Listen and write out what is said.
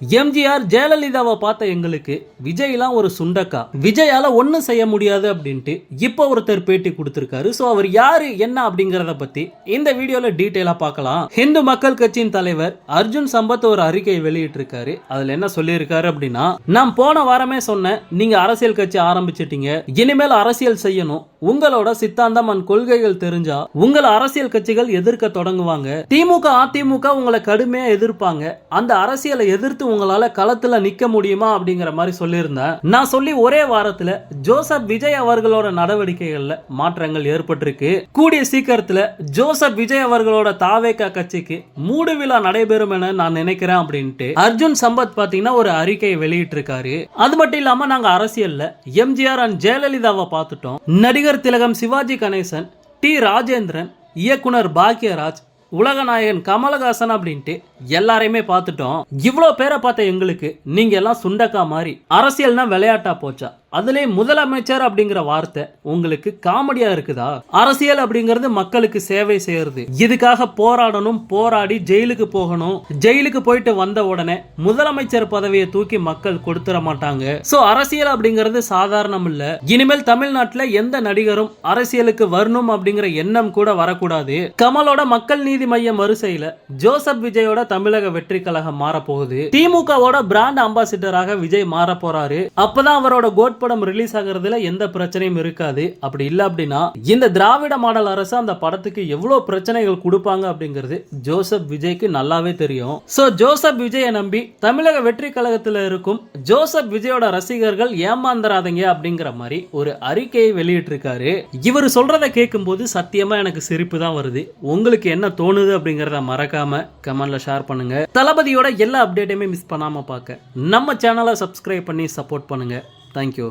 எம்ஜிஆர் ஜெயலலிதாவை பார்த்த எங்களுக்கு விஜய்லாம் ஒரு சுண்டக்கா, விஜயால ஒன்னும் செய்ய முடியாது அப்படின்ட்டு இப்ப ஒருத்தர் பேட்டி கொடுத்திருக்காரு. சோ அவர் யாரு என்ன அப்படிங்கறத பத்தி இந்த வீடியோல டீடைலா பார்க்கலாம். இந்து மக்கள் கட்சியின் தலைவர் அர்ஜுன் சம்பத் ஒரு அறிக்கை வெளியிட்டு இருக்காரு. அதுல என்ன சொல்லியிருக்காரு அப்படின்னா, நான் போன வாரமே சொன்னேன், நீங்க அரசியல் கட்சி ஆரம்பிச்சிட்டீங்க, இனிமேல் அரசியல் செய்யணும், உங்களோட சித்தாந்தம் அண்ட் கொள்கைகள் தெரிஞ்சா உங்களை அரசியல் கட்சிகள் எதிர்க்க தொடங்குவாங்க. திமுக அதிமுக உங்களை கடுமையா எதிர்ப்பாங்க, அந்த அரசியலை எதிர்த்து உங்களால களத்துல நிக்க முடியுமா அப்படிங்கிற மாதிரி சொல்லியிருந்தேன். நான் சொல்லி ஒரே வாரத்துல ஜோசப் விஜய் அவர்களோட நடவடிக்கைகள்ல மாற்றங்கள் ஏற்பட்டிருக்கு. கூடிய சீக்கிரத்துல ஜோசப் விஜய் அவர்களோட தாவேகா கட்சிக்கு மூடு விழா நடைபெறும் என நான் நினைக்கிறேன் அப்படின்ட்டு அர்ஜுன் சம்பத் பாத்தீங்கன்னா ஒரு அறிக்கையை வெளியிட்டு இருக்காரு. அது மட்டும் இல்லாம நாங்க அரசியல்ல எம்ஜிஆர் அண்ட் ஜெயலலிதாவை பார்த்துட்டோம், நடிகர் திலகம் சிவாஜி கணேசன், டி ராஜேந்திரன், இயக்குனர் பாக்யராஜ், உலகநாயகன் கமலஹாசன் அப்படின்ட்டு எல்லாரையுமே பார்த்துட்டோம். இவ்வளவு பேரை பார்த்த எங்களுக்கு நீங்க எல்லாம் சுண்டக்கா மாதிரி அரசியல்னா விளையாட்டா போச்சா? அதுல முதலமைச்சர் அப்படிங்கிற வார்த்தை உங்களுக்கு காமெடியா இருக்குதா? அரசியல் அப்படிங்கிறது மக்களுக்கு சேவை செய்யறது, இதுக்காக போராடணும், போராடி ஜெயிலுக்கு போகணும், ஜெயிலுக்கு போயிட்டு வந்த உடனே முதலமைச்சர் பதவியை தூக்கி மக்கள் கொடுத்துட மாட்டாங்க. சோ அரசியல் அப்படிங்கிறது சாதாரணம் இல்ல. இனிமேல் தமிழ்நாட்டுல எந்த நடிகரும் அரசியலுக்கு வரணும் அப்படிங்கிற எண்ணம் கூட வரக்கூடாது. கமலோட மக்கள் நீதி மையம் வரிசையில ஜோசப் விஜயோட தமிழக வெற்றி கழகம் மாற போகுது. திமுகவோட பிராண்ட் அம்பாசிடராக விஜய் மாற போறாரு. அப்பதான் அவரோட கோட் படம் ரிலீஸ் ஆகிறதுல எந்த பிரச்சனையும் இருக்காது. அப்படி இல்ல அப்படின்னா இந்த திராவிட மாடல் அரசு அந்த படத்துக்கு எவ்வளவு பிரச்சனைகள் கொடுப்பாங்க அப்படிங்கிறது ஜோசப் விஜய்க்கு நல்லாவே தெரியும். சோ ஜோசப் விஜயை நம்பி தமிழக வெற்றி கழகத்தில் இருக்கும் ஜோசப் விஜயோட ரசிகர்கள் ஏமாந்துராதீங்க அப்படிங்கிற மாதிரி ஒரு அறிக்கையை வெளியிட்டிருக்காரு. இவர் சொல்றதை கேட்கும் போது சத்தியமா எனக்கு சிரிப்பு தான் வருது. உங்களுக்கு என்ன தோணுது அப்படிங்கறத மறக்காம கமெண்ட்ல ஷேர் பண்ணுங்க. தளபதியோட எல்லா அப்டேட்டையுமே மிஸ் பண்ணாம பார்க்க நம்ம சேனலை சப்ஸ்கிரைப் பண்ணி சப்போர்ட் பண்ணுங்க. Thank you.